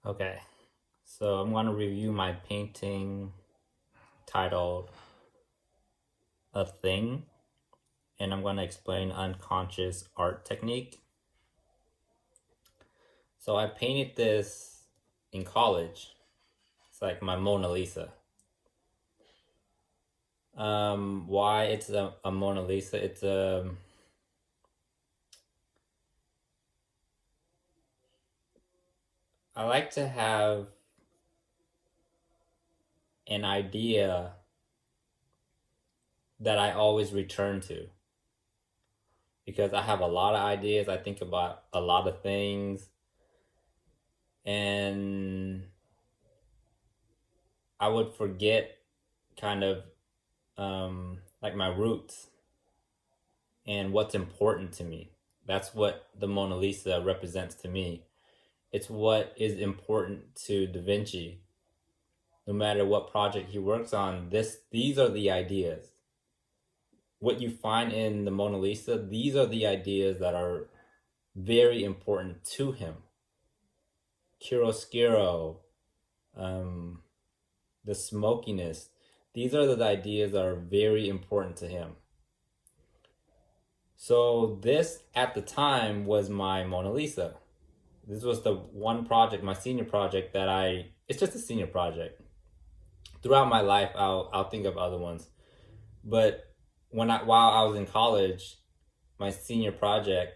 Okay, so I'm going to review my painting titled A Thing, and I'm going to explain unconscious art technique. So I painted this in college. It's like my Mona Lisa. Why it's a Mona Lisa? I like to have an idea that I always return to because I have a lot of ideas. I think about a lot of things, and I would forget kind of like my roots and what's important to me. That's what the Mona Lisa represents to me. It's what is important to Da Vinci. No matter what project he works on, these are the ideas. What you find in the Mona Lisa, these are the ideas that are very important to him. Chiaroscuro, um, the smokiness, these are the ideas that are very important to him. So this at the time was my Mona Lisa. This was the one project, my senior project it's just a senior project. Throughout my life I'll think of other ones. But while I was in college, my senior project,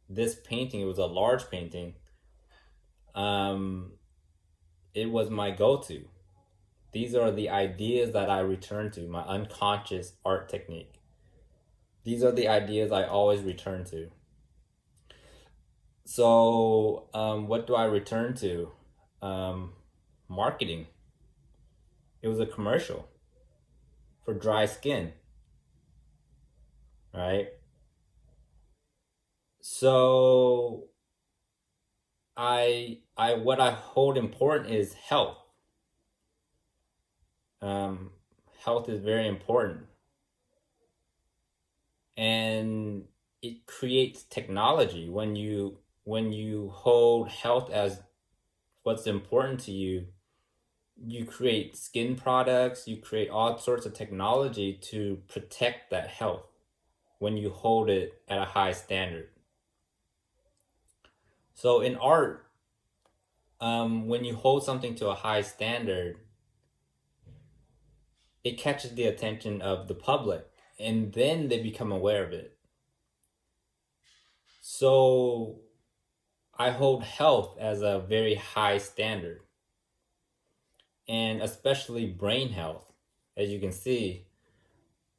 this painting, it was a large painting. Um it was my go-to. These are the ideas that I return to, my unconscious art technique. These are the ideas I always return to. So, what do I return to? Marketing. It was a commercial for dry skin, right? So, what I hold important is health. Um, Health is very important, and it creates technology when you hold health as what's important to you. You create skin products, you create all sorts of technology to protect that health when you hold it at a high standard. So in art, when you hold something to a high standard, it catches the attention of the public and then they become aware of it. So I hold health as a very high standard, and especially brain health. As you can see,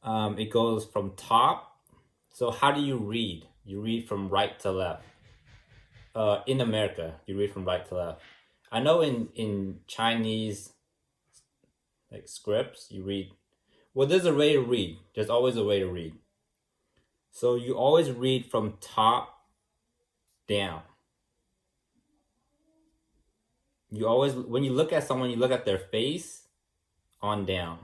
it goes from top. So how do you read? You read from right to left. In America, you read from right to left. I know in Chinese like scripts, you read. Well, there's a way to read. There's always a way to read. So you always read from top down. You always, when you look at someone, you look at their face on down.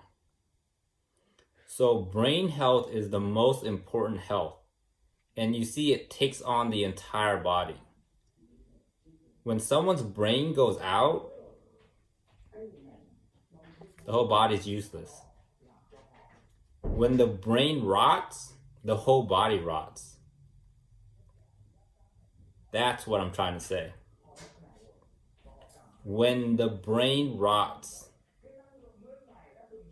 So brain health is the most important health. And you see it takes on the entire body. When someone's brain goes out, the whole body's useless. When the brain rots, the whole body rots. That's what I'm trying to say. When the brain rots,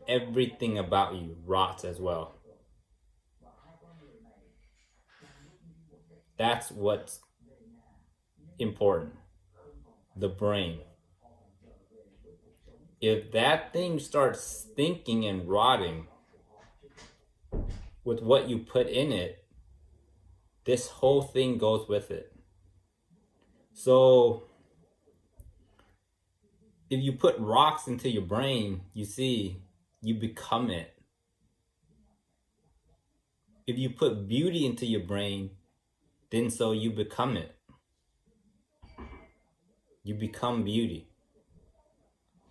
everything about you rots as well. That's what's important. The brain. If that thing starts thinking and rotting with what you put in it, this whole thing goes with it. So if you put rocks into your brain, you see, you become it. If you put beauty into your brain, then so you become it. You become beauty.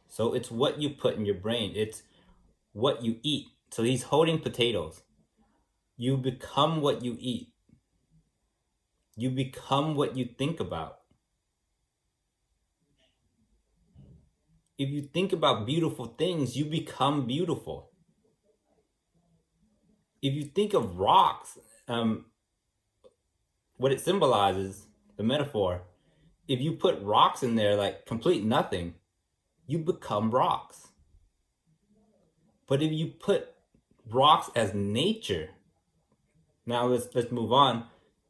So it's what you put in your brain. It's what you eat. So he's holding potatoes. You become what you eat. You become what you think about. If you think about beautiful things, you become beautiful. If you think of rocks, what it symbolizes, the metaphor, if you put rocks in there like complete nothing, you become rocks. But if you put rocks as nature, now let's move on.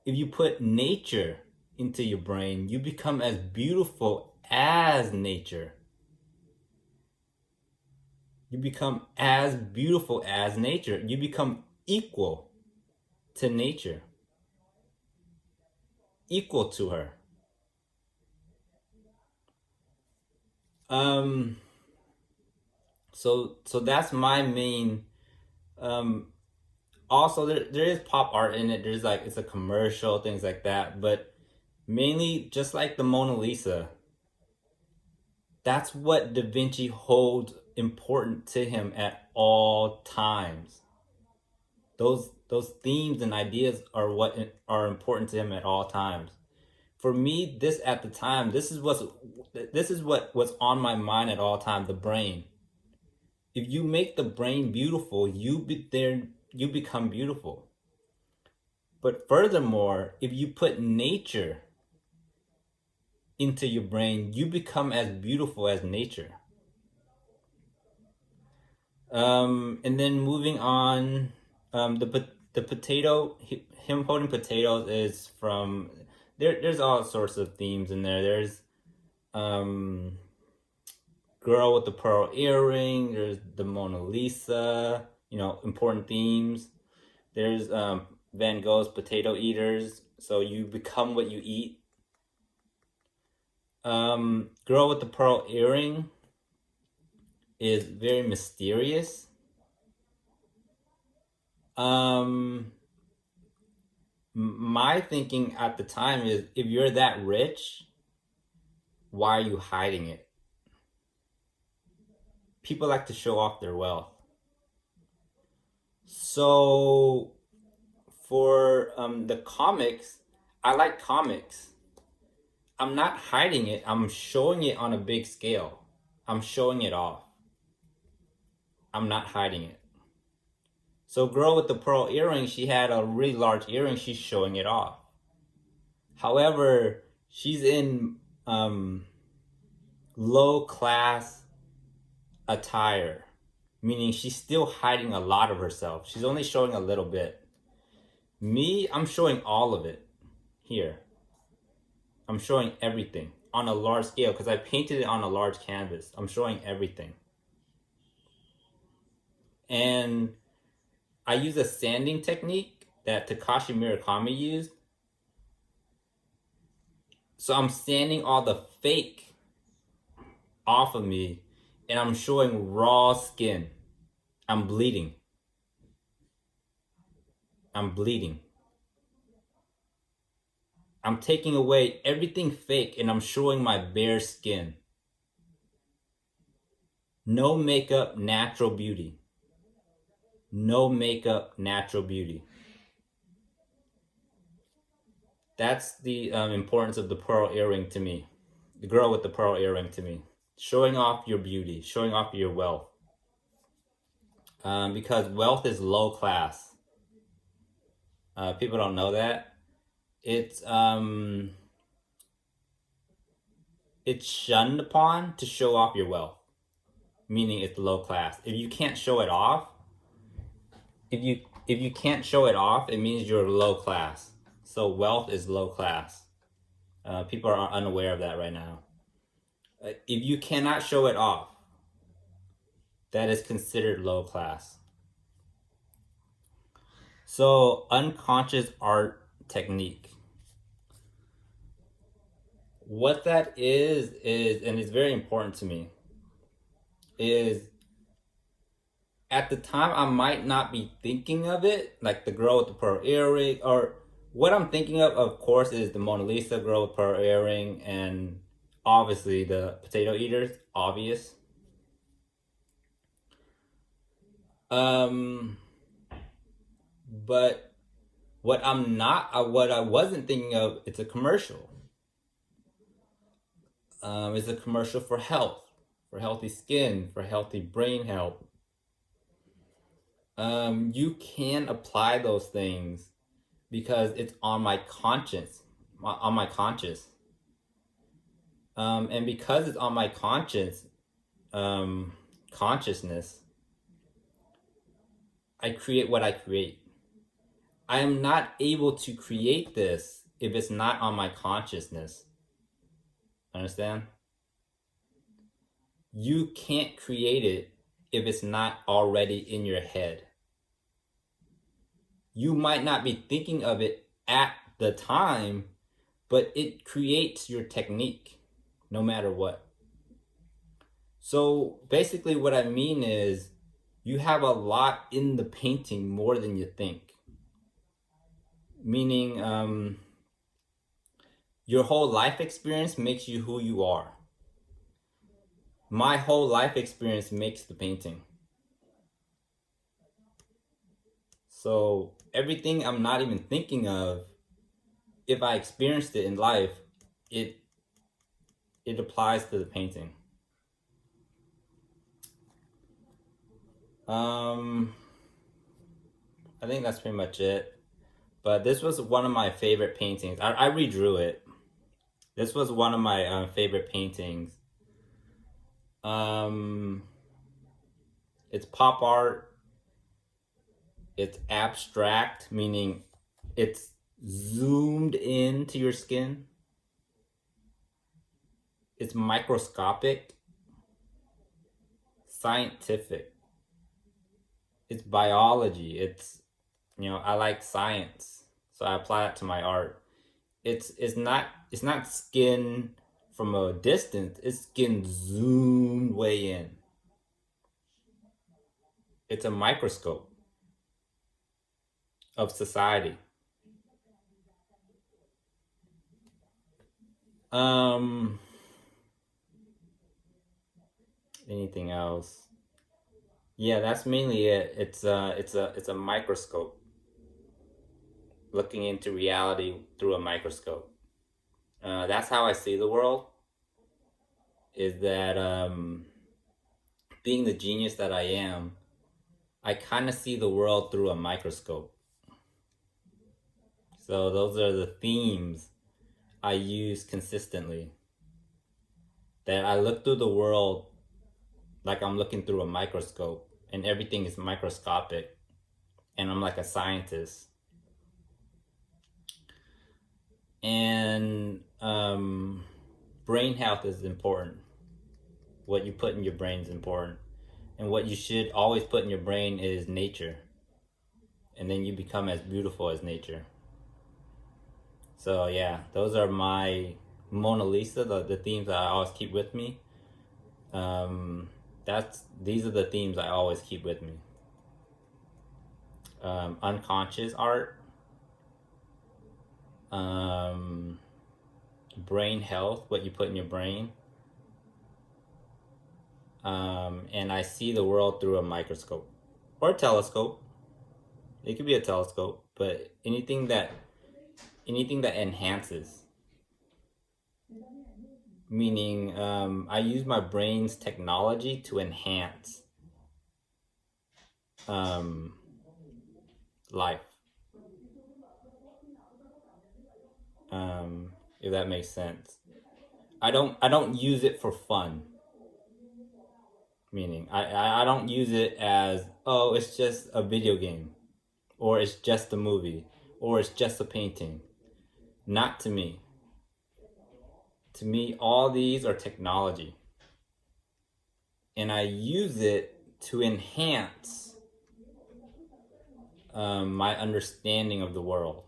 If you put nature into your brain, you become as beautiful as nature. You become as beautiful as nature. You become equal to nature, equal to her. Um, so that's my main. Also, there is pop art in it. There's like it's a commercial, things like that. But mainly, just like the Mona Lisa, that's what Da Vinci holds important to him at all times. Those themes and ideas are what are important to him at all times. For me, this at the time, this is what was on my mind at all times. The brain. If you make the brain beautiful, you become beautiful. But furthermore, if you put nature into your brain, you become as beautiful as nature. And then moving on, the potato, him holding potatoes is from there. There's all sorts of themes in there. There's um, girl with the pearl earring. There's the Mona Lisa. You know, important themes. There's Van Gogh's potato eaters. So you become what you eat. Girl with the pearl earring is very mysterious. My thinking at the time is if you're that rich, why are you hiding it? People like to show off their wealth. So for the comics, I like comics. I'm not hiding it, I'm showing it on a big scale. I'm showing it off. I'm not hiding it. So girl with the pearl earring, she had a really large earring, she's showing it off. However, she's in low class attire, meaning she's still hiding a lot of herself. She's only showing a little bit. Me, I'm showing all of it here. I'm showing everything on a large scale because I painted it on a large canvas. I'm showing everything. And I use a sanding technique that Takashi Murakami used. So I'm sanding all the fake off of me and I'm showing raw skin. I'm bleeding. I'm bleeding. I'm taking away everything fake and I'm showing my bare skin. No makeup, natural beauty. No makeup, natural beauty. That's the importance of the pearl earring to me. The girl with the pearl earring to me. Showing off your beauty, showing off your wealth. Because wealth is low class. People don't know that. It's shunned upon to show off your wealth, meaning it's low class. If you can't show it off, if you can't show it off, it means you're low class. So wealth is low class. People are unaware of that right now. If you cannot show it off, that is considered low class. So unconscious art technique. What that is, and it's very important to me, is at the time I might not be thinking of it, like the girl with the pearl earring, or what I'm thinking of course, is the Mona Lisa, girl with pearl earring, and obviously the potato eaters, obvious. But what I wasn't thinking of, it's a commercial. It's a commercial for health. for healthy skin, for healthy brain health. You can apply those things because it's on my conscience, on my conscious. And because it's on my consciousness, I create what I create. I am not able to create this if it's not on my consciousness. Understand? You can't create it if it's not already in your head. You might not be thinking of it at the time, but it creates your technique no matter what. So basically, what I mean is you have a lot in the painting more than you think. Meaning, your whole life experience makes you who you are. My whole life experience makes the painting. So everything I'm not even thinking of, if I experienced it in life, it applies to the painting. I think that's pretty much it. But this was one of my favorite paintings. I redrew it. This was one of my favorite paintings. It's pop art. It's abstract, meaning it's zoomed into your skin. It's microscopic, scientific. It's biology. It's, I like science, so I apply it to my art. It's not skin from a distance. It's skin zoomed way in. It's a microscope of society. Anything else? Yeah, that's mainly it. It's a microscope, looking into reality through a microscope. That's how I see the world. Is that being the genius that I am, I kind of see the world through a microscope. So those are the themes I use consistently. That I look through the world like I'm looking through a microscope, and everything is microscopic, and I'm like a scientist. And brain health is important. What you put in your brain is important. And what you should always put in your brain is nature. And then you become as beautiful as nature. So yeah, those are my Mona Lisa, the themes that I always keep with me. These are the themes I always keep with me. Unconscious art, brain health, what you put in your brain, and I see the world through a microscope or a telescope. It could be a telescope, but anything that enhances. Meaning, I use my brain's technology to enhance life. If that makes sense. I don't use it for fun. Meaning, I don't use it as, oh, it's just a video game, or it's just a movie, or it's just a painting. Not to me. To me, all these are technology. And I use it to enhance my understanding of the world.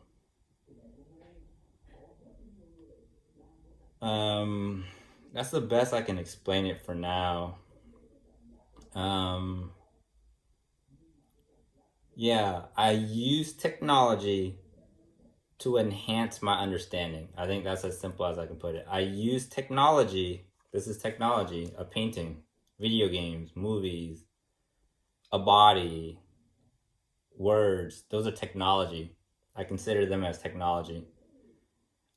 That's the best I can explain it for now. Yeah, I use technology to enhance my understanding. I think that's as simple as I can put it. I use technology. This is technology, a painting, video games, movies, a body, words. Those are technology. I consider them as technology.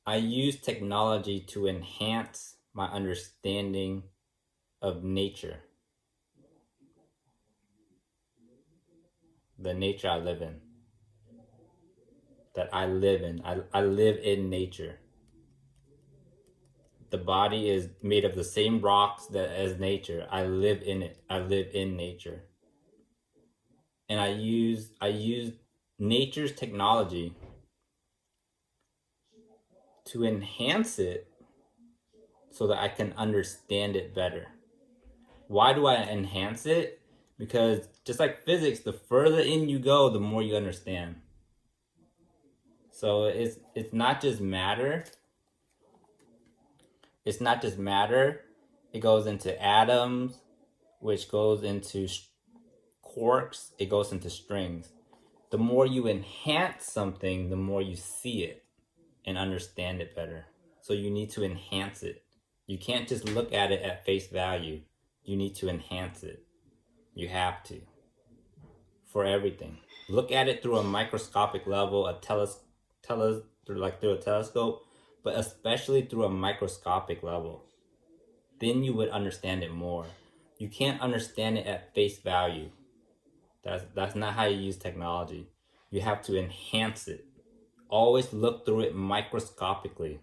I use technology to enhance my understanding of nature, the nature I live in, that I live in. I live in nature. The body is made of the same rocks that as nature. I live in it. I live in nature. And I use nature's technology to enhance it so that I can understand it better. Why do I enhance it? Because just like physics, the further in you go, the more you understand. So it's not just matter. It's not just matter. It goes into atoms, which goes into quarks. It goes into strings. The more you enhance something, the more you see it and understand it better. So you need to enhance it. You can't just look at it at face value. You need to enhance it. You have to. For everything. Look at it through a microscopic level, through a telescope, but especially through a microscopic level. Then you would understand it more. You can't understand it at face value. That's not how you use technology. You have to enhance it. Always look through it microscopically.